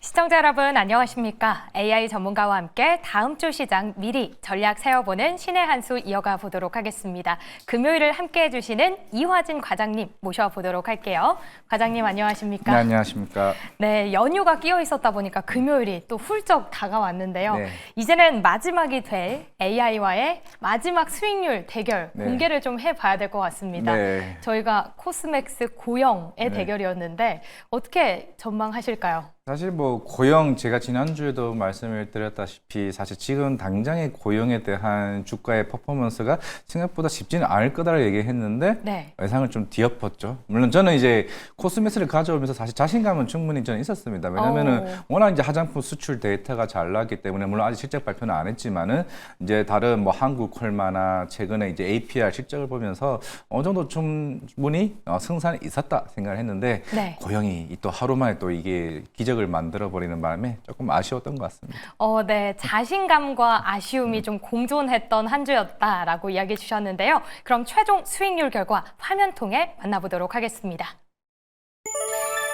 시청자 여러분 안녕하십니까? AI 전문가와 함께 다음 주 시장 미리 전략 세워보는 신의 한 수 이어가 보도록 하겠습니다. 금요일을 함께해 주시는 이화진 과장님 모셔보도록 할게요. 과장님 안녕하십니까? 네, 안녕하십니까? 네, 연휴가 끼어 있었다 보니까 금요일이 또 훌쩍 다가왔는데요. 네. 이제는 마지막이 될 AI와의 마지막 수익률 대결 네. 공개를 좀 해봐야 될 것 같습니다. 네. 저희가 코스맥스 고영의 대결이었는데 어떻게 전망하실까요? 사실 뭐 고영 제가 지난주에도 말씀을 드렸다시피 사실 지금 당장의 고영에 대한 주가의 퍼포먼스가 생각보다 쉽지는 않을 거다라고 얘기했는데 네. 예상을 좀 뒤엎었죠. 물론 저는 이제 코스메스를 가져오면서 사실 자신감은 충분히 저는 있었습니다. 왜냐면은 워낙 이제 화장품 수출 데이터가 잘 나왔기 때문에 물론 아직 실적 발표는 안 했지만은 이제 다른 뭐 한국 콜마나 최근에 이제 APR 실적을 보면서 어느 정도 충분히 승산이 있었다 생각을 했는데 네. 고영이 또 하루 만에 또 이게 기적을 만들어버리는 바람에 조금 아쉬웠던 것 같습니다. 네, 자신감과 아쉬움이 좀 공존했던 한 주였다라고 이야기해 주셨는데요. 그럼 최종 수익률 결과 화면 통해 만나보도록 하겠습니다.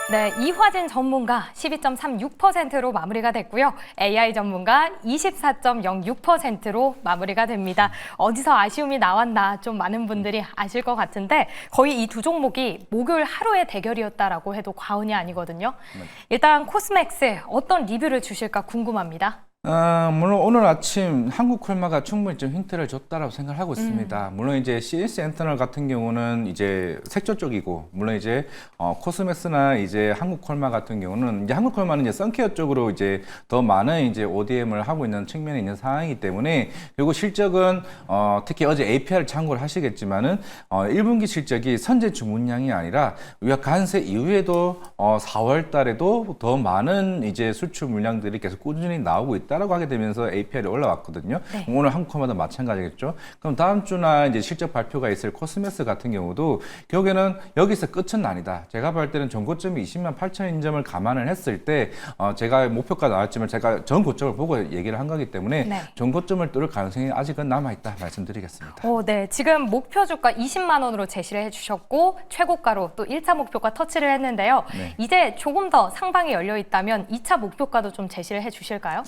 네, 이화진 전문가 12.36%로 마무리가 됐고요. AI 전문가 24.06%로 마무리가 됩니다. 어디서 아쉬움이 나왔나 좀 많은 분들이 아실 것 같은데 거의 이 두 종목이 목요일 하루의 대결이었다라고 해도 과언이 아니거든요. 일단 코스맥스 어떤 리뷰를 주실까 궁금합니다. 물론 오늘 아침 한국 콜마가 충분히 좀 힌트를 줬다라고 생각을 하고 있습니다. 물론 이제 CS 엔터널 같은 경우는 이제 색조 쪽이고, 물론 이제 코스메스나 이제 한국 콜마 같은 경우는 이제 한국 콜마는 이제 선케어 쪽으로 이제 더 많은 이제 ODM을 하고 있는 측면에 있는 상황이기 때문에, 그리고 실적은 특히 어제 APR을 참고를 하시겠지만은 1분기 실적이 선제 주문량이 아니라 우리가 관세 이후에도 4월 달에도 더 많은 이제 수출 물량들이 계속 꾸준히 나오고 있다. 라고 하게 되면서 APR이 올라왔거든요. 네. 오늘 한국화마다 마찬가지겠죠. 그럼 다음 주나 이제 실적 발표가 있을 코스메스 같은 경우도 결국에는 여기서 끝은 아니다. 제가 볼 때는 전고점이 20만 8천인 점을 감안을 했을 때 제가 목표가 나왔지만 제가 전 고점을 보고 얘기를 한 거기 때문에 네. 전고점을 뚫을 가능성이 아직은 남아있다 말씀드리겠습니다. 네. 지금 목표 주가 20만 원으로 제시를 해주셨고 최고가로 또 1차 목표가 터치를 했는데요. 네. 이제 조금 더 상방이 열려 있다면 2차 목표가도 좀 제시를 해주실까요?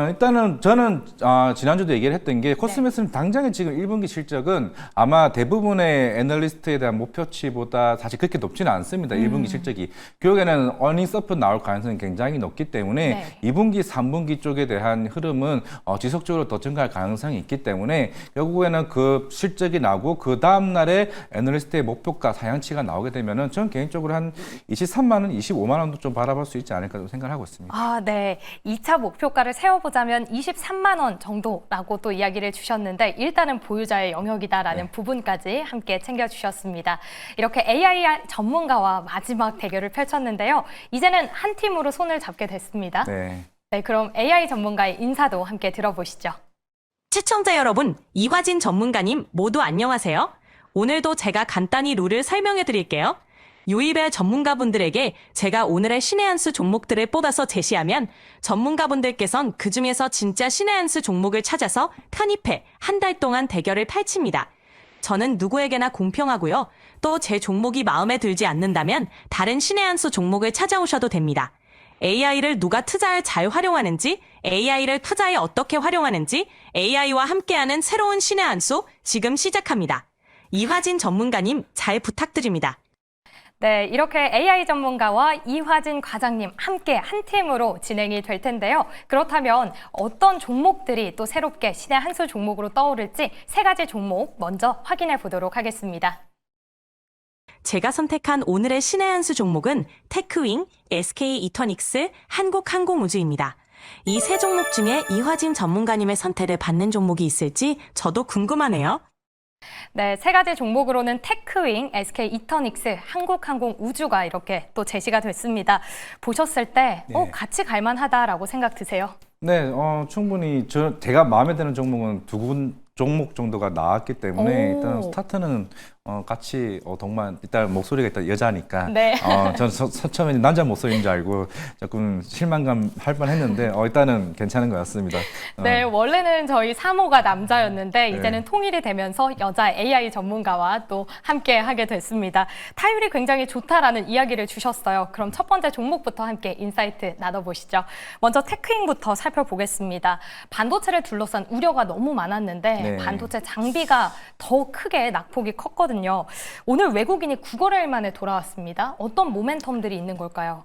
일단은 저는 지난주도 얘기를 했던 게 코스메스는 당장의 지금 1분기 실적은 아마 대부분의 애널리스트에 대한 목표치보다 사실 그렇게 높지는 않습니다. 1분기 실적이. 결국에는 어닝서프 나올 가능성이 굉장히 높기 때문에 네. 2분기, 3분기 쪽에 대한 흐름은 지속적으로 더 증가할 가능성이 있기 때문에 결국에는 그 실적이 나오고 그 다음날에 애널리스트의 목표가 상향치가 나오게 되면은 저는 개인적으로 한 23만 원, 25만 원도 좀 바라볼 수 있지 않을까 생각을 하고 있습니다. 네. 2차 목표가를 세워보자면 23만 원 정도라고 또 이야기를 주셨는데 일단은 보유자의 영역이다라는 부분까지 함께 챙겨주셨습니다. 이렇게 AI 전문가와 마지막 대결을 펼쳤는데요. 이제는 한 팀으로 손을 잡게 됐습니다. 네. 네, 그럼 AI 전문가의 인사도 함께 들어보시죠. 시청자 여러분, 이화진 전문가님 모두 안녕하세요. 오늘도 제가 간단히 룰을 설명해 드릴게요. 유입의 전문가분들에게 제가 오늘의 신의 한 수 종목들을 뽑아서 제시하면 전문가분들께선 그중에서 진짜 신의 한 수 종목을 찾아서 편입해 한 달 동안 대결을 펼칩니다. 저는 누구에게나 공평하고요. 또 제 종목이 마음에 들지 않는다면 다른 신의 한 수 종목을 찾아오셔도 됩니다. AI를 누가 투자에 잘 활용하는지, AI를 투자에 어떻게 활용하는지, AI와 함께하는 새로운 신의 한 수 지금 시작합니다. 이화진 전문가님 잘 부탁드립니다. 네, 이렇게 AI 전문가와 이화진 과장님 함께 한 팀으로 진행이 될 텐데요. 그렇다면 어떤 종목들이 또 새롭게 신의 한 수 종목으로 떠오를지 세 가지 종목 먼저 확인해 보도록 하겠습니다. 제가 선택한 오늘의 신의 한 수 종목은 테크윙, SK 이터닉스, 한국항공우주입니다. 이 세 종목 중에 이화진 전문가님의 선택을 받는 종목이 있을지 저도 궁금하네요. 네, 세 가지 종목으로는 테크윙, SK 이터닉스, 한국항공우주가 이렇게 또 제시가 됐습니다. 보셨을 때 네. 같이 갈 만하다라고 생각 드세요? 네, 충분히 제가 마음에 드는 종목은 두 종목 정도가 나왔기 때문에 일단 스타트는 같이 동반 일단 목소리가 일단 여자니까 네. 저는 처음에 남자 목소리인 줄 알고 조금 실망감 할 뻔했는데 일단은 괜찮은 것 같습니다. 네, 원래는 저희 3호가 남자였는데 네. 이제는 통일이 되면서 여자 AI 전문가와 또 함께 하게 됐습니다. 타율이 굉장히 좋다라는 이야기를 주셨어요. 그럼 첫 번째 종목부터 함께 인사이트 나눠보시죠. 먼저 테크잉부터 살펴보겠습니다. 반도체를 둘러싼 우려가 너무 많았는데 네. 반도체 장비가 더 크게 낙폭이 컸거든요. 오늘 외국인이 9거래일 만에 돌아왔습니다. 어떤 모멘텀들이 있는 걸까요?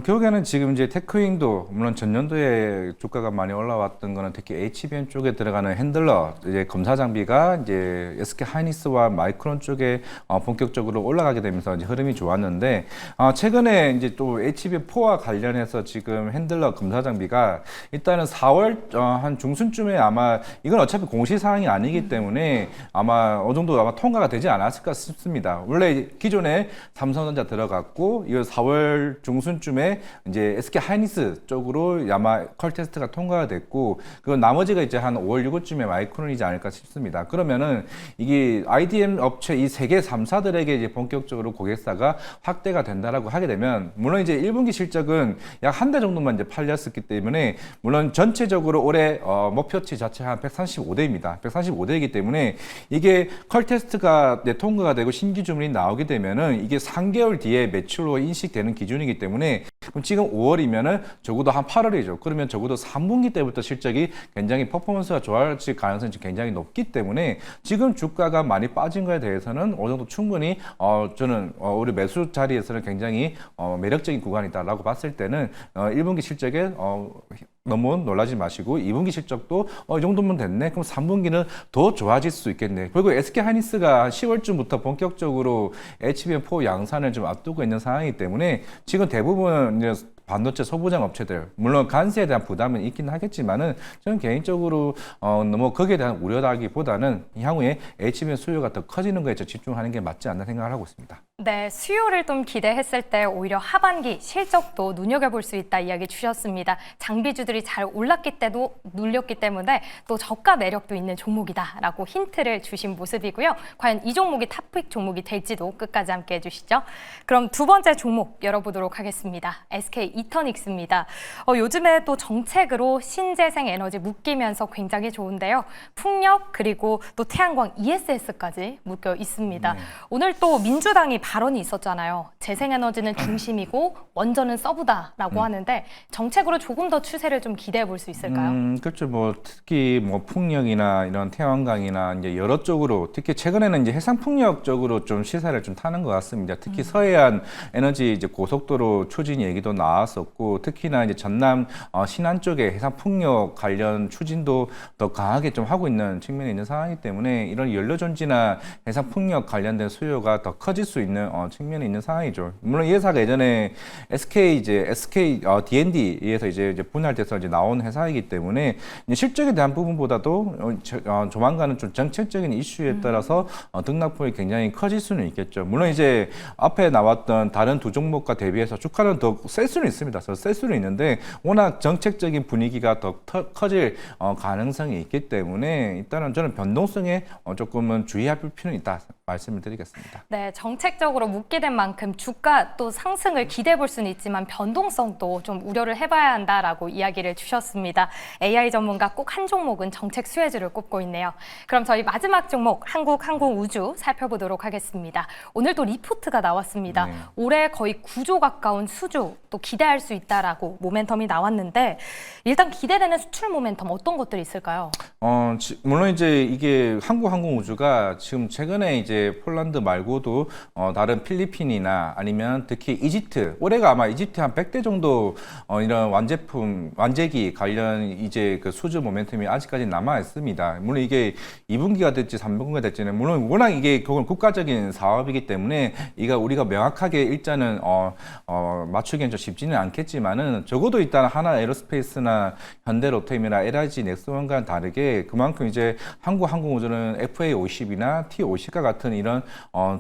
결국에는 지금 이제 테크윙도 물론 전년도에 주가가 많이 올라왔던 거는 특히 HBM 쪽에 들어가는 핸들러 이제 검사 장비가 이제 SK 하이닉스와 마이크론 쪽에 본격적으로 올라가게 되면서 이제 흐름이 좋았는데 최근에 이제 또 HBM4와 관련해서 지금 핸들러 검사 장비가 일단은 4월 한 중순쯤에 아마 이건 어차피 공시 사항이 아니기 때문에 아마 어느 정도 아마 통과가 되지 않았을까 싶습니다. 원래 기존에 삼성전자 들어갔고 이 4월 중순쯤에 이제 SK 하이닉스 쪽으로 아마 컬 테스트가 통과가 됐고 그 나머지가 이제 한 5월 6월쯤에 마이크론이지 않을까 싶습니다. 그러면은 이게 IDM 업체 이 세계 3사들에게 이제 본격적으로 고객사가 확대가 된다라고 하게 되면 물론 이제 1분기 실적은 약 한 대 정도만 이제 팔렸었기 때문에 물론 전체적으로 올해 목표치 자체 한 135대입니다. 135대이기 때문에 이게 컬 테스트가 통과가 되고 신규 주문이 나오게 되면은 이게 3개월 뒤에 매출로 인식되는 기준이기 때문에 그럼 지금 5월이면은 적어도 한 8월이죠. 그러면 적어도 3분기 때부터 실적이 굉장히 퍼포먼스가 좋아질 가능성이 굉장히 높기 때문에 지금 주가가 많이 빠진 거에 대해서는 어느 정도 충분히 저는 우리 매수 자리에서는 굉장히 매력적인 구간이다라고 봤을 때는 1분기 실적에 너무 놀라지 마시고 2분기 실적도 이 정도면 됐네. 그럼 3분기는 더 좋아질 수 있겠네. 그리고 SK 하이닉스가 10월쯤부터 본격적으로 HBM4 양산을 좀 앞두고 있는 상황이기 때문에 지금 대부분 이제 반도체 소부장 업체들 물론 관세에 대한 부담은 있긴 하겠지만은 저는 개인적으로 너무 거기에 대한 우려라기보다는 향후에 HBM 수요가 더 커지는 거에 집중하는 게 맞지 않나 생각을 하고 있습니다. 네, 수요를 좀 기대했을 때 오히려 하반기 실적도 눈여겨볼 수 있다 이야기 주셨습니다. 장비주들이 잘 올랐기 때도 눌렸기 때문에 또 저가 매력도 있는 종목이다라고 힌트를 주신 모습이고요. 과연 이 종목이 탑픽 종목이 될지도 끝까지 함께 해주시죠. 그럼 두 번째 종목 열어보도록 하겠습니다. SK 이터닉스입니다. 요즘에 또 정책으로 신재생 에너지 묶이면서 굉장히 좋은데요. 풍력 그리고 또 태양광 ESS까지 묶여 있습니다. 오늘 또 민주당이 발언이 있었잖아요. 재생에너지는 중심이고 원전은 서브다라고 하는데 정책으로 조금 더 추세를 좀 기대해 볼 수 있을까요? 그렇죠. 뭐 특히 뭐 풍력이나 이런 태양광이나 이제 여러 쪽으로 특히 최근에는 이제 해상 풍력 쪽으로 좀 시세를 좀 타는 것 같습니다. 특히 서해안 에너지 이제 고속도로 추진 얘기도 나왔었고 특히나 이제 전남 신안 쪽에 해상 풍력 관련 추진도 더 강하게 좀 하고 있는 측면이 있는 상황이기 때문에 이런 연료 전지나 해상 풍력 관련된 수요가 더 커질 수 있는 측면이 있는 상황이죠. 물론 이 회사가 예전에 SK D&D에서 이제 분할돼서 이제 나온 회사이기 때문에 이제 실적에 대한 부분보다도 조만간은 좀 정책적인 이슈에 따라서 등락폭이 굉장히 커질 수는 있겠죠. 물론 이제 앞에 나왔던 다른 두 종목과 대비해서 주가는 더 셀 수는 있습니다. 셀 수는 있는데 워낙 정책적인 분위기가 더 커질 가능성이 있기 때문에 일단은 저는 변동성에 조금은 주의할 필요는 있다 말씀을 드리겠습니다. 네, 정책적으로 묶게 된 만큼 주가 또 상승을 기대해 볼 수는 있지만 변동성도 좀 우려를 해봐야 한다라고 이야기를 주셨습니다. AI 전문가 꼭 한 종목은 정책 수혜주를 꼽고 있네요. 그럼 저희 마지막 종목 한국항공우주 살펴보도록 하겠습니다. 오늘 또 리포트가 나왔습니다. 네. 올해 거의 9조 가까운 수주 또 기대할 수 있다라고 모멘텀이 나왔는데 일단 기대되는 수출 모멘텀 어떤 것들이 있을까요? 물론 이제 이게 한국항공우주가 지금 최근에 이제 폴란드 말고도 다른 필리핀이나 아니면 특히 이집트 올해가 아마 이집트 한 100대 정도 이런 완제기 관련 이제 그 수주 모멘텀이 아직까지 남아 있습니다. 물론 이게 2분기가 될지 3분기가 될지는 물론 워낙 이게 그건 국가적인 사업이기 때문에 우리가 명확하게 일단은 맞추기는 좀 쉽지는 않겠지만은 적어도 일단 하나 에어로스페이스나 현대로템이나 LIG 넥스원과는 다르게 그만큼 이제 한국항공우주는 FA50이나 T50과 같은 이런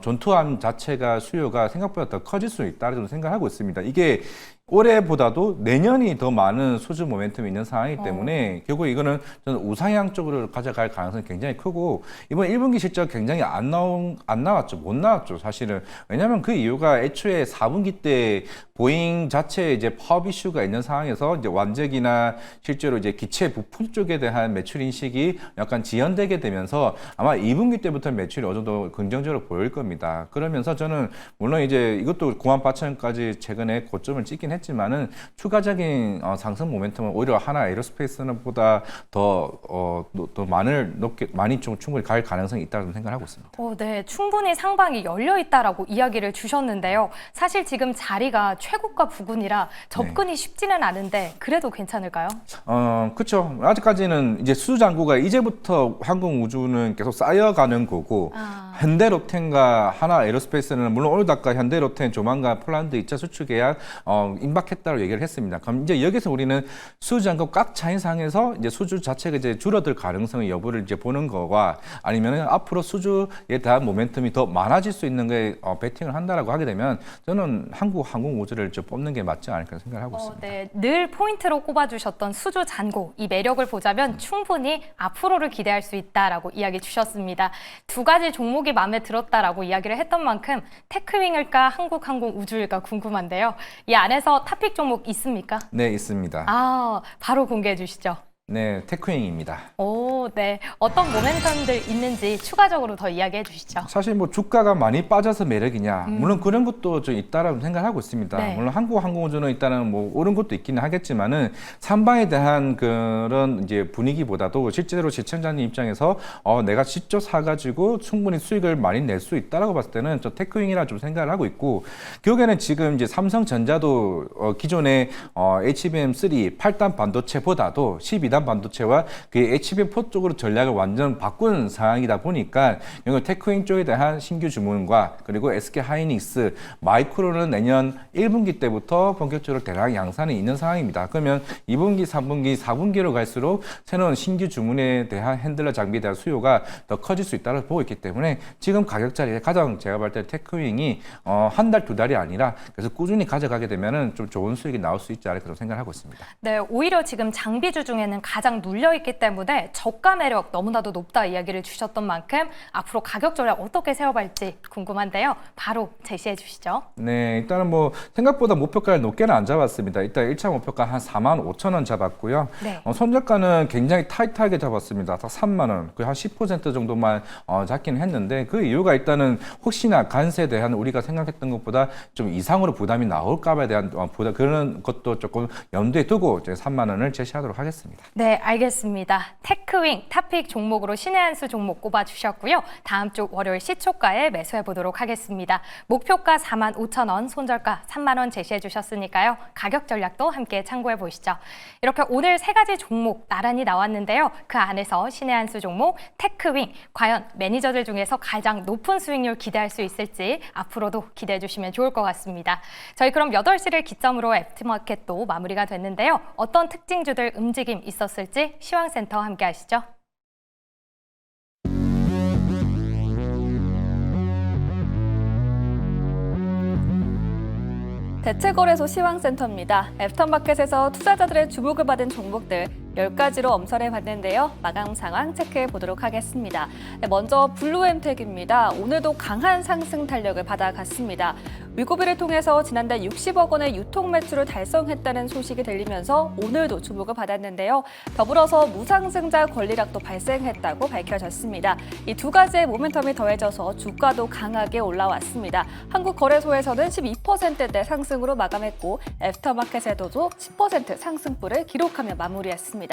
전투함 자체가 수요가 생각보다 더 커질 수 있다고 생각하고 있습니다. 이게 올해보다도 내년이 더 많은 수주 모멘텀이 있는 상황이기 때문에 결국 이거는 저는 우상향 쪽으로 가져갈 가능성이 굉장히 크고 이번 1분기 실적 굉장히 안 나왔죠. 못 나왔죠. 사실은. 왜냐하면 그 이유가 애초에 4분기 때 보잉 자체에 이제 파업 이슈가 있는 상황에서 이제 완제기나 실제로 이제 기체 부품 쪽에 대한 매출 인식이 약간 지연되게 되면서 아마 2분기 때부터 매출이 어느 정도 긍정적으로 보일 겁니다. 그러면서 저는 물론 이제 이것도 98,000원까지 최근에 고점을 찍긴 했지만은 추가적인 상승 모멘텀은 오히려 하나 에어로스페이스는 보다 더 많이 좀 충분히 갈 가능성이 있다고 생각하고 있습니다. 네, 충분히 상방이 열려 있다라고 이야기를 주셨는데요. 사실 지금 자리가 최고가 부근이라 접근이 쉽지는 않은데 그래도 괜찮을까요? 그렇죠. 아직까지는 이제 수주 잔고가 이제부터 항공우주는 계속 쌓여가는 거고 현대로템과 하나 에어로스페이스는 물론 오늘 아까 현대로템 조만간 폴란드 2차 수출 계약 임박했다고 얘기를 했습니다. 그럼 이제 여기서 우리는 수주 잔고 꽉 차인 상황에서 이제 수주 자체가 이제 줄어들 가능성의 여부를 이제 보는 거와 아니면은 앞으로 수주에 대한 모멘텀이 더 많아질 수 있는 게 베팅을 한다라고 하게 되면 저는 한국 항공우주를 좀 뽑는 게 맞지 않을까 생각을 하고 있습니다. 네, 늘 포인트로 꼽아주셨던 수주 잔고 이 매력을 보자면 충분히 앞으로를 기대할 수 있다라고 이야기 주셨습니다. 두 가지 종목이 마음에 들었다라고 이야기를 했던 만큼 테크윙일까 한국항공우주일까 궁금한데요. 이 안에서 탑픽 종목 있습니까? 네, 있습니다. 바로 공개해 주시죠. 네, 테크윙입니다. 네. 어떤 모멘텀들 있는지 추가적으로 더 이야기해 주시죠. 사실 뭐 주가가 많이 빠져서 매력이냐, 물론 그런 것도 좀 있다라고 생각하고 있습니다. 네. 물론 한국항공우주는 일단은 뭐 오른 것도 있기는 하겠지만은 삼방에 대한 그런 이제 분위기보다도 실제로 시청자님 입장에서 내가 직접 사가지고 충분히 수익을 많이 낼 수 있다라고 봤을 때는 저 테크윙이라 좀 생각을 하고 있고 결국에는 지금 이제 삼성전자도 기존의 HBM3 8단 반도체보다도 12단 반도체와 그 HBM4 쪽으로 전략을 완전 바꾼 상황이다 보니까 이걸 테크윙 쪽에 대한 신규 주문과 그리고 SK 하이닉스, 마이크론은 내년 1분기 때부터 본격적으로 대량 양산이 있는 상황입니다. 그러면 2분기, 3분기, 4분기로 갈수록 새로운 신규 주문에 대한 핸들러 장비에 대한 수요가 더 커질 수 있다고 보고 있기 때문에 지금 가격 자리에 가장 제가 볼 때 테크윙이 한 달, 두 달이 아니라 계속 꾸준히 가져가게 되면은 좀 좋은 수익이 나올 수 있지 않을까 생각하고 있습니다. 네, 오히려 지금 장비주 중에는 가장 눌려있기 때문에 저가 매력 너무나도 높다 이야기를 주셨던 만큼 앞으로 가격 전략 어떻게 세워갈지 궁금한데요. 바로 제시해 주시죠. 네, 일단은 뭐 생각보다 목표가를 높게는 안 잡았습니다. 일단 1차 목표가 한 45,000원 잡았고요. 네. 손절가는 굉장히 타이트하게 잡았습니다. 딱 3만 원, 거의 한 10% 정도만 잡기는 했는데 그 이유가 일단은 혹시나 간세에 대한 우리가 생각했던 것보다 좀 이상으로 부담이 나올까봐에 대한 부담 그런 것도 조금 염두에 두고 이제 3만 원을 제시하도록 하겠습니다. 네, 알겠습니다. 테크윙 탑픽 종목으로 신의 한 수 종목 꼽아주셨고요. 다음 주 월요일 시초가에 매수해 보도록 하겠습니다. 목표가 45,000원, 손절가 3만 원 제시해 주셨으니까요. 가격 전략도 함께 참고해 보시죠. 이렇게 오늘 세 가지 종목 나란히 나왔는데요. 그 안에서 신의 한 수 종목 테크윙 과연 매니저들 중에서 가장 높은 수익률 기대할 수 있을지 앞으로도 기대해 주시면 좋을 것 같습니다. 저희 그럼 8시를 기점으로 애프터마켓도 마무리가 됐는데요. 어떤 특징주들 움직임 있었을지 시황센터 함께 하시죠. 대체거래소 시황센터입니다. 애프터마켓에서 투자자들의 주목을 받은 종목들 10가지로 엄선해 봤는데요. 마감 상황 체크해 보도록 하겠습니다. 먼저 블루엠텍입니다. 오늘도 강한 상승 탄력을 받아갔습니다. 위고비를 통해서 지난달 60억 원의 유통 매출을 달성했다는 소식이 들리면서 오늘도 주목을 받았는데요. 더불어서 무상증자 권리락도 발생했다고 밝혀졌습니다. 이 두 가지의 모멘텀이 더해져서 주가도 강하게 올라왔습니다. 한국거래소에서는 12%대 상승으로 마감했고 애프터마켓에서도 10% 상승폭을 기록하며 마무리했습니다.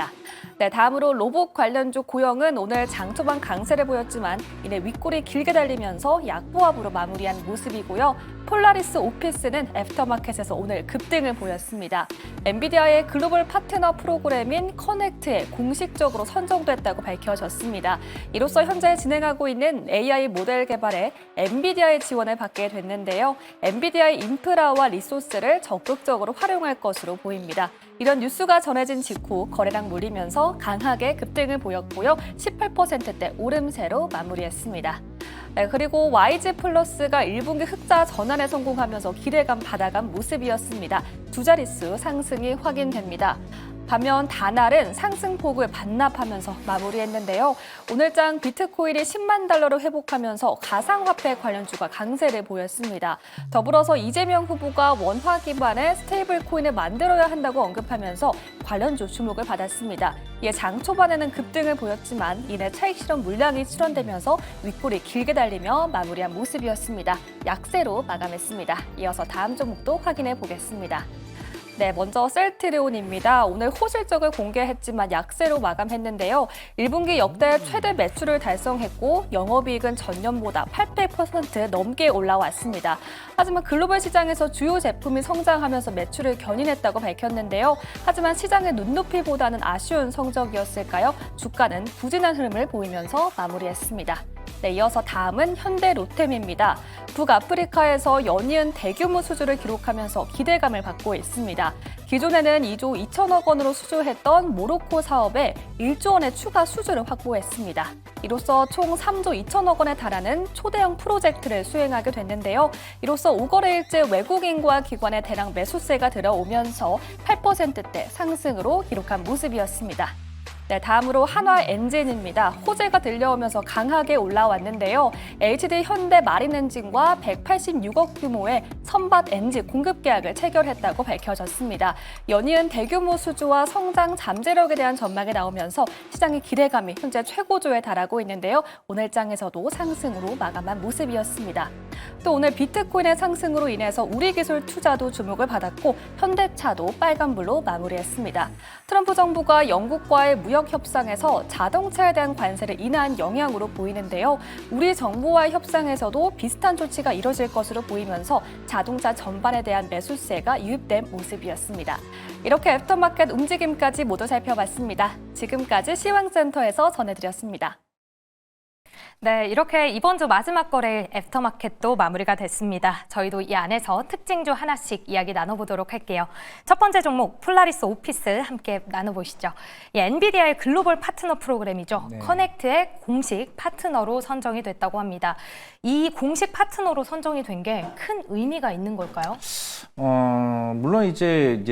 네, 다음으로 로봇 관련주 고영은 오늘 장 초반 강세를 보였지만 이내 윗골이 길게 달리면서 약보합으로 마무리한 모습이고요. 폴라리스 오피스는 애프터마켓에서 오늘 급등을 보였습니다. 엔비디아의 글로벌 파트너 프로그램인 커넥트에 공식적으로 선정됐다고 밝혀졌습니다. 이로써 현재 진행하고 있는 AI 모델 개발에 엔비디아의 지원을 받게 됐는데요. 엔비디아의 인프라와 리소스를 적극적으로 활용할 것으로 보입니다. 이런 뉴스가 전해진 직후 거래량 몰리면서 강하게 급등을 보였고요. 18%대 오름세로 마무리했습니다. 네, 그리고 YG 플러스가 1분기 흑자 전환에 성공하면서 기대감 받아간 모습이었습니다. 두 자릿수 상승이 확인됩니다. 반면 다날은 상승폭을 반납하면서 마무리했는데요. 오늘장 비트코인이 10만 달러를 회복하면서 가상화폐 관련주가 강세를 보였습니다. 더불어서 이재명 후보가 원화 기반의 스테이블 코인을 만들어야 한다고 언급하면서 관련주 주목을 받았습니다. 이에 장 초반에는 급등을 보였지만 이내 차익 실현 물량이 실현되면서 윗골이 길게 달리며 마무리한 모습이었습니다. 약세로 마감했습니다. 이어서 다음 종목도 확인해 보겠습니다. 네, 먼저 셀트리온입니다. 오늘 호실적을 공개했지만 약세로 마감했는데요. 1분기 역대 최대 매출을 달성했고 영업이익은 전년보다 800% 넘게 올라왔습니다. 하지만 글로벌 시장에서 주요 제품이 성장하면서 매출을 견인했다고 밝혔는데요. 하지만 시장의 눈높이보다는 아쉬운 성적이었을까요? 주가는 부진한 흐름을 보이면서 마무리했습니다. 네, 이어서 다음은 현대 로템입니다. 북아프리카에서 연이은 대규모 수주를 기록하면서 기대감을 받고 있습니다. 기존에는 2조 2천억 원으로 수주했던 모로코 사업에 1조 원의 추가 수주를 확보했습니다. 이로써 총 3조 2천억 원에 달하는 초대형 프로젝트를 수행하게 됐는데요. 이로써 5거래일째 외국인과 기관의 대량 매수세가 들어오면서 8%대 상승으로 기록한 모습이었습니다. 네, 다음으로 한화엔진입니다. 호재가 들려오면서 강하게 올라왔는데요. HD 현대 마린엔진과 186억 규모의 선박 엔진 공급 계약을 체결했다고 밝혀졌습니다. 연이은 대규모 수주와 성장 잠재력에 대한 전망이 나오면서 시장의 기대감이 현재 최고조에 달하고 있는데요. 오늘장에서도 상승으로 마감한 모습이었습니다. 또 오늘 비트코인의 상승으로 인해서 우리기술 투자도 주목을 받았고 현대차도 빨간불로 마무리했습니다. 트럼프 정부가 영국과의 무역 협상에서 자동차에 대한 관세를 인하한 영향으로 보이는데요. 우리 정부와의 협상에서도 비슷한 조치가 이뤄질 것으로 보이면서 자동차 전반에 대한 매수세가 유입된 모습이었습니다. 이렇게 애프터마켓 움직임까지 모두 살펴봤습니다. 지금까지 시황센터에서 전해드렸습니다. 네, 이렇게 이번 주 마지막 거래일 애프터마켓도 마무리가 됐습니다. 저희도 이 안에서 특징주 하나씩 이야기 나눠보도록 할게요. 첫 번째 종목 폴라리스 오피스 함께 나눠보시죠. 이 엔비디아의 글로벌 파트너 프로그램이죠. 네. 커넥트의 공식 파트너로 선정이 됐다고 합니다. 이 공식 파트너로 선정이 된 게 큰 의미가 있는 걸까요? 물론 이제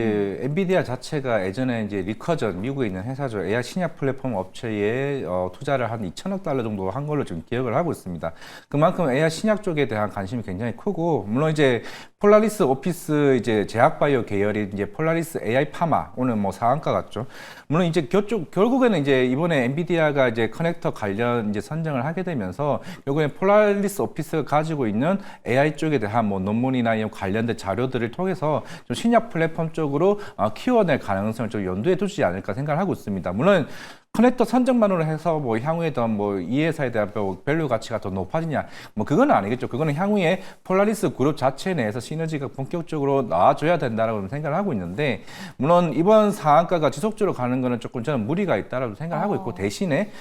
엔비디아 자체가 예전에 이제 리커전 미국에 있는 회사죠. AI 신약 플랫폼 업체에 투자를 한 2천억 달러 정도 한 걸로 지금 기억을 하고 있습니다. 그만큼 AI 신약 쪽에 대한 관심이 굉장히 크고, 물론 이제 폴라리스 오피스 이제 제약바이오 계열인 이제 폴라리스 AI 파마 오늘 뭐 상한가 같죠. 물론 이제 결국에는 이제 이번에 엔비디아가 이제 커넥터 관련 이제 선정을 하게 되면서 결국엔 폴라리스 오피스가 가지고 있는 AI 쪽에 대한 뭐 논문이나 이런 관련된 자료들을 통해서 좀 신약 플랫폼 쪽으로 키워낼 가능성을 좀 염두에 두지 않을까 생각을 하고 있습니다. 물론 커넥터 선정만으로 해서 뭐 향후에 더 뭐 이 회사에 대한 밸류 가치가 더 높아지냐, 뭐 그건 아니겠죠. 그거는 향후에 폴라리스 그룹 자체 내에서 시너지가 본격적으로 나와줘야 된다라고 생각을 하고 있는데, 물론 이번 상한가가 지속적으로 가는 거는 조금 저는 무리가 있다라고 생각을 하고 있고, 대신에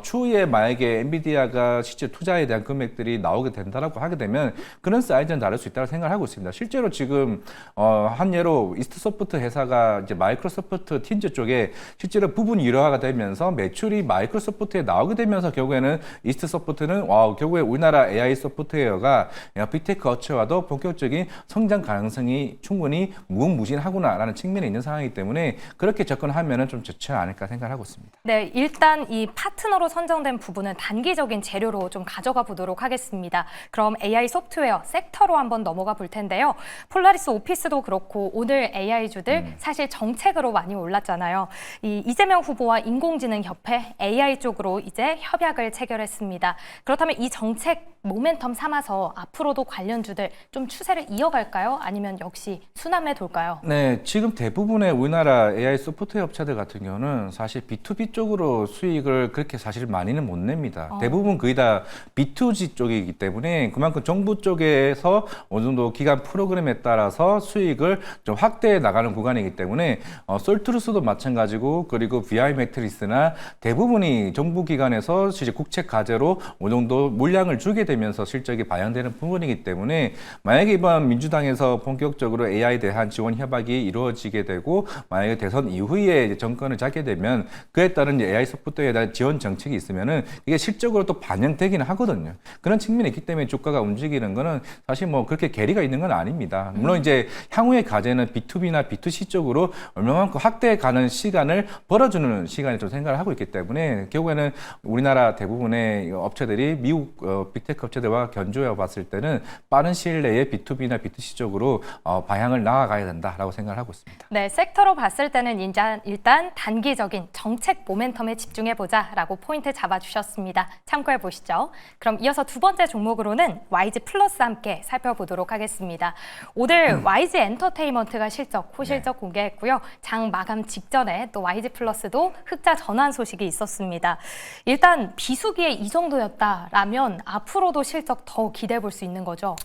추후에 만약에 엔비디아가 실제 투자에 대한 금액들이 나오게 된다라고 하게 되면 그런 사이즈는 다를 수 있다고 생각을 하고 있습니다. 실제로 지금 한 예로 이스트소프트 회사가 이제 마이크로소프트 팀즈 쪽에 실제로 부분 일화가 되면서 매출이 마이크로소프트에 나오게 되면서 결국에는 이스트소프트는 결국에 우리나라 AI 소프트웨어가 빅테크 업체와도 본격적인 성장 가능성이 충분히 무궁무진하구나라는 측면이 있는 상황이기 때문에 그렇게 접근하면은 좀 좋지 않을까 생각을 하고 있습니다. 네, 일단 이 파트너로 선정된 부분은 단기적인 재료로 좀 가져가 보도록 하겠습니다. 그럼 AI 소프트웨어 섹터로 한번 넘어가 볼 텐데요. 폴라리스 오피스도 그렇고 오늘 AI주들 사실 정책으로 많이 올랐잖아요. 이 이재명 후보와 인공지능협회 AI 쪽으로 이제 협약을 체결했습니다. 그렇다면 이 정책 모멘텀 삼아서 앞으로도 관련주들 좀 추세를 이어갈까요? 아니면 역시 순환매 돌까요? 네, 지금 대부분의 우리나라 AI 소프트웨어 업체들 같은 경우는 사실 B2B 쪽으로 수익을 그렇게 사실 많이는 못 냅니다. 대부분 거의 다 B2G 쪽이기 때문에 그만큼 정부 쪽에서 어느 정도 기간 프로그램에 따라서 수익을 좀 확대해 나가는 구간이기 때문에 솔트루스도 마찬가지고, 그리고 BI 매트리스나 대부분이 정부 기관에서 실제 국책 과제로 어느 정도 물량을 주게 되면 되면서 실적이 반영되는 부분이기 때문에 만약에 이번 민주당에서 본격적으로 AI에 대한 지원 협약이 이루어지게 되고 만약에 대선 이후에 이제 정권을 잡게 되면 그에 따른 이제 AI 소프트웨어에 대한 지원 정책이 있으면은 이게 실적으로 또 반영되기는 하거든요. 그런 측면이 있기 때문에 주가가 움직이는 거는 사실 뭐 그렇게 괴리가 있는 건 아닙니다. 물론 이제 향후의 과제는 B2B나 B2C 쪽으로 얼마만큼 확대해 가는 시간을 벌어주는 시간이 좀 생각을 하고 있기 때문에 결국에는 우리나라 대부분의 업체들이 미국 빅테크 업체들과 견주해 봤을 때는 빠른 시일 내에 B2B나 B2C 쪽으로 방향을 나아가야 된다라고 생각을 하고 있습니다. 네, 섹터로 봤을 때는 일단 단기적인 정책 모멘텀에 집중해보자라고 포인트 잡아주셨습니다. 참고해보시죠. 그럼 이어서 두 번째 종목으로는 YG 플러스와 함께 살펴보도록 하겠습니다. 오늘 YG 엔터테인먼트가 호실적 공개했고요. 장 마감 직전에 또 YG 플러스도 흑자 전환 소식이 있었습니다. 일단 비수기에 이 정도였다라면 앞으로도 실적 더 기대해 볼 수 있는 거죠?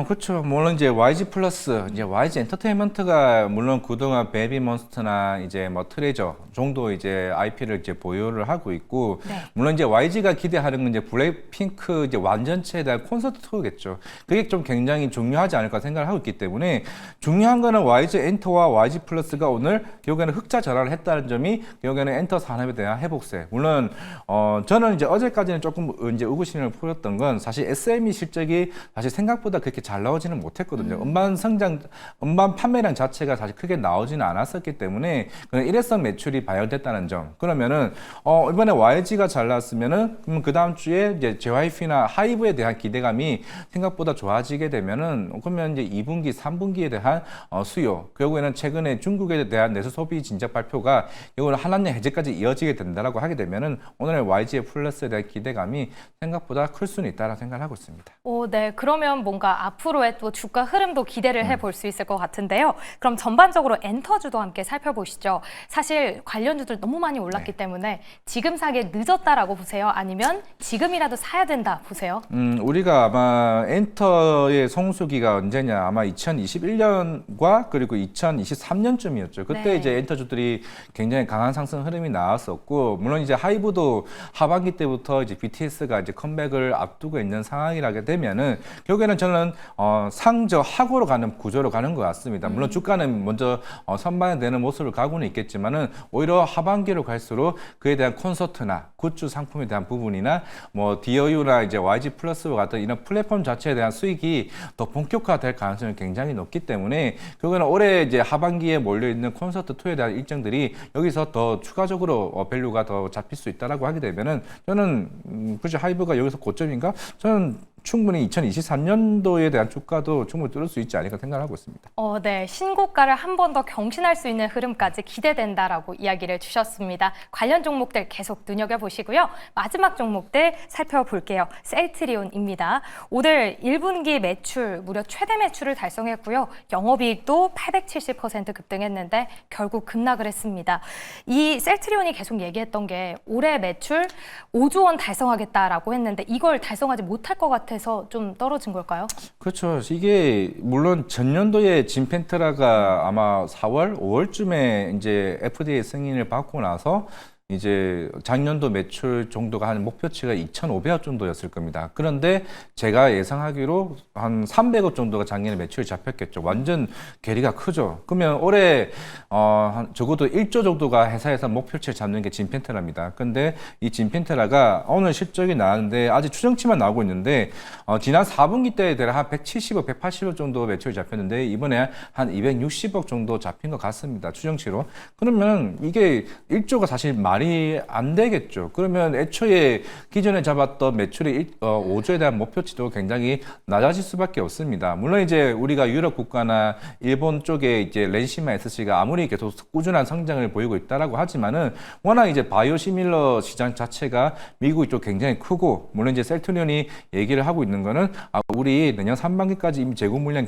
그렇죠. 물론 이제 YG 플러스, 이제 YG 엔터테인먼트가 물론 그동안 베이비몬스터나 이제 뭐 트레저 정도 이제 IP를 이제 보유를 하고 있고, 네. 물론 이제 YG가 기대하는 건 이제 블랙핑크 이제 완전체에 대한 콘서트 투어겠죠. 그게 좀 굉장히 중요하지 않을까 생각을 하고 있기 때문에 중요한 거는 YG 엔터와 YG 플러스가 오늘 결국에는 흑자 전환을 했다는 점이 결국에는 엔터 산업에 대한 회복세. 물론 저는 이제 어제까지는 조금 이제 의구심을 풀었던 건 사실 SME 실적이 사실 생각보다 그렇게 잘 나오지는 못했거든요. 음반 판매량 자체가 사실 크게 나오지는 않았었기 때문에 그런 일회성 매출이 반영됐다는 점. 그러면은 이번에 YG가 잘 나왔으면은 그 다음 주에 이제 JYP나 하이브에 대한 기대감이 생각보다 좋아지게 되면은 그러면 이제 2분기, 3분기에 대한 수요, 결국에는 최근에 중국에 대한 내수 소비 진작 발표가 이거는 한한년 해제까지 이어지게 된다라고 하게 되면은 오늘 YG의 플러스에 대한 기대감이 생각보다 클 수는 있다라고 생각을 하고 있습니다. 네. 그러면 뭔가 앞으로의 또 주가 흐름도 기대를 해볼 수 있을 것 같은데요. 그럼 전반적으로 엔터주도 함께 살펴보시죠. 사실 관련주들 너무 많이 올랐기 때문에 지금 사기에 늦었다라고 보세요? 아니면 지금이라도 사야 된다 보세요? 우리가 아마 엔터의 성수기가 언제냐, 아마 2021년과 그리고 2023년쯤이었죠. 그때 네. 이제 엔터주들이 굉장히 강한 상승 흐름이 나왔었고, 물론 이제 하이브도 하반기 때부터 이제 BTS가 이제 컴백을 앞두고 있는 상황이라게 되면은 결국에는 저는 상저하고로 가는 구조로 가는 것 같습니다. 물론 주가는 먼저 선반영되는 모습을 가고는 있겠지만은 오히려 하반기로 갈수록 그에 대한 콘서트나 굿즈 상품에 대한 부분이나 뭐 DOU나 이제 YG 플러스와 같은 이런 플랫폼 자체에 대한 수익이 더 본격화될 가능성이 굉장히 높기 때문에 결국에는 올해 이제 하반기에 몰려 있는 콘서트 투에 대한 일정들이 여기서 더 추가적으로 밸류가 더 잡힐 수 있다라고 하게 되면은 저는 그죠, 하이브가 여기서 고점인가? 저는 충분히 2023년도에 대한 주가도 충분히 뚫을 수 있지 않을까 생각하고 있습니다. 네. 신고가를 한 번 더 경신할 수 있는 흐름까지 기대된다라고 이야기를 주셨습니다. 관련 종목들 계속 눈여겨보시고요. 마지막 종목들 살펴볼게요. 셀트리온입니다. 오늘 1분기 매출 무려 최대 매출을 달성했고요. 영업이익도 870% 급등했는데 결국 급락을 했습니다. 이 셀트리온이 계속 얘기했던 게 올해 매출 5조 원 달성하겠다라고 했는데 이걸 달성하지 못할 것 같아서 좀 떨어진 걸까요? 그렇죠. 이게 물론 전년도에 진펜트라가 아마 4월, 5월쯤에 이제 FDA 승인을 받고 나서 이제 작년도 매출 정도가 한 목표치가 2,500억 정도였을 겁니다. 그런데 제가 예상하기로 한 300억 정도가 작년에 매출이 잡혔겠죠. 완전 괴리가 크죠. 그러면 올해 적어도 1조 정도가 회사에서 목표치를 잡는 게 진펜테라입니다. 근데 이 진펜테라가 오늘 실적이 나왔는데 아직 추정치만 나오고 있는데 지난 4분기 때에 대해 한 170억, 180억 정도 매출이 잡혔는데 이번에 한 260억 정도 잡힌 것 같습니다. 추정치로. 그러면 이게 1조가 사실 말이 안 되겠죠. 그러면 애초에 기존에 잡았던 매출이 5조에 대한 목표치도 굉장히 낮아질 수밖에 없습니다. 물론 이제 우리가 유럽 국가나 일본 쪽에 이제 렌시마 SC가 아무리 계속 꾸준한 성장을 보이고 있다라고 하지만은 워낙 이제 바이오시밀러 시장 자체가 미국 쪽 굉장히 크고, 물론 이제 셀트리온이 얘기를 하고 있는 거는 우리 내년 3반기까지 이미 재고 물량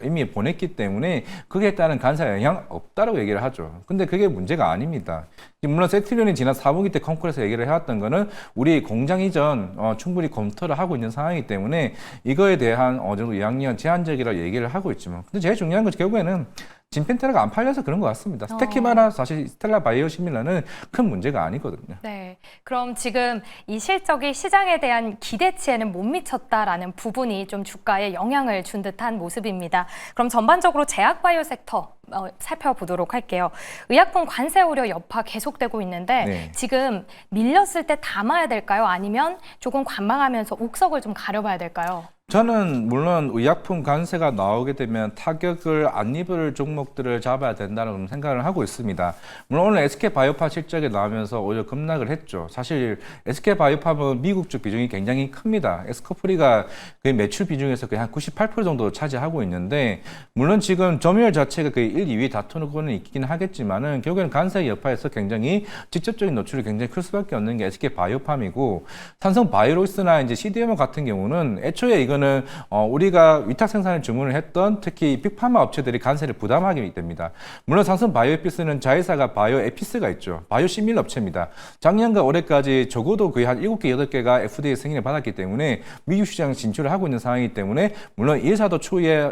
이미 보냈기 때문에 그에 따른 간사 영향 없다라고 얘기를 하죠. 근데 그게 문제가 아닙니다. 물론 셀트리온이 지난 4분기 때 컨콜에서 얘기를 해왔던 거는 우리 공장 이전 충분히 검토를 하고 있는 상황이기 때문에 이거에 대한 어느 정도 양리한 제한적이라고 얘기를 하고 있지만, 근데 제일 중요한 것은 결국에는 진펜테라가 안 팔려서 그런 것 같습니다. 스테키마나 사실 스텔라 바이오시밀라는 큰 문제가 아니거든요. 네, 그럼 지금 이 실적이 시장에 대한 기대치에는 못 미쳤다라는 부분이 좀 주가에 영향을 준 듯한 모습입니다. 그럼 전반적으로 제약바이오 섹터 살펴보도록 할게요. 의약품 관세 우려 여파 계속되고 있는데 네. 지금 밀렸을 때 담아야 될까요? 아니면 조금 관망하면서 옥석을 좀 가려봐야 될까요? 저는 물론 의약품 관세가 나오게 되면 타격을 안 입을 종목들을 잡아야 된다는 생각을 하고 있습니다. 물론 오늘 SK바이오팜 실적이 나오면서 오히려 급락을 했죠. 사실 SK바이오팜은 미국 쪽 비중이 굉장히 큽니다. 에스코프리가 거의 매출 비중에서 거의 한 98% 정도 차지하고 있는데 물론 지금 점유율 자체가 거의 1, 2위 다투는 있긴 하겠지만은 결국에는 관세 여파에서 굉장히 직접적인 노출이 굉장히 클 수밖에 없는 게 SK바이오팜이고 삼성바이오로스나 이제 CDMO 같은 경우는 애초에 이거는 우리가 위탁 생산을 주문을 했던 특히 빅파마 업체들이 관세를 부담하게 됩니다. 물론 삼성 바이오에피스는 자회사가 바이오에피스가 있죠. 바이오시밀 업체입니다. 작년과 올해까지 적어도 거의 한 7개, 8개가 FDA 승인을 받았기 때문에 미국 시장 진출을 하고 있는 상황이기 때문에 물론 이 회사도 추후에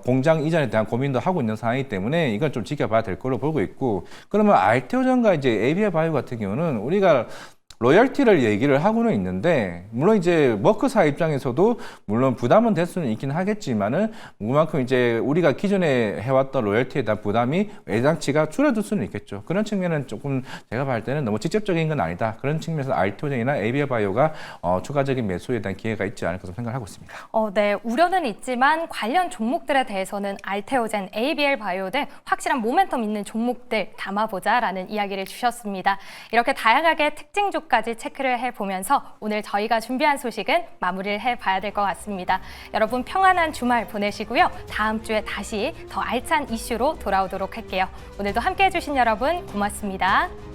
공장 이전에 대한 고민도 하고 있는 상황이기 때문에 이건 좀 지켜봐야 될 걸로 보고 있고 그러면 알테오전과 이제 ABI 바이오 같은 경우는 우리가 로열티를 얘기를 하고는 있는데 물론 이제 머크사 입장에서도 물론 부담은 될 수는 있긴 하겠지만은 그만큼 이제 우리가 기존에 해왔던 로열티에 대한 부담이 예상치가 줄어들 수는 있겠죠. 그런 측면은 조금 제가 봤을 때는 너무 직접적인 건 아니다. 그런 측면에서 알테오젠이나 ABI바이오가 추가적인 매수에 대한 기회가 있지 않을까 생각을 하고 있습니다. 네, 우려는 있지만 관련 종목들에 대해서는 알테오젠, ABL바이오 등 확실한 모멘텀 있는 종목들 담아보자라는 이야기를 주셨습니다. 이렇게 다양하게 특징주까지 체크를 해보면서 오늘 저희가 준비한 소식은 마무리를 해봐야 될 것 같습니다. 여러분 평안한 주말 보내시고요. 다음 주에 다시 더 알찬 이슈로 돌아오도록 할게요. 오늘도 함께해 주신 여러분 고맙습니다.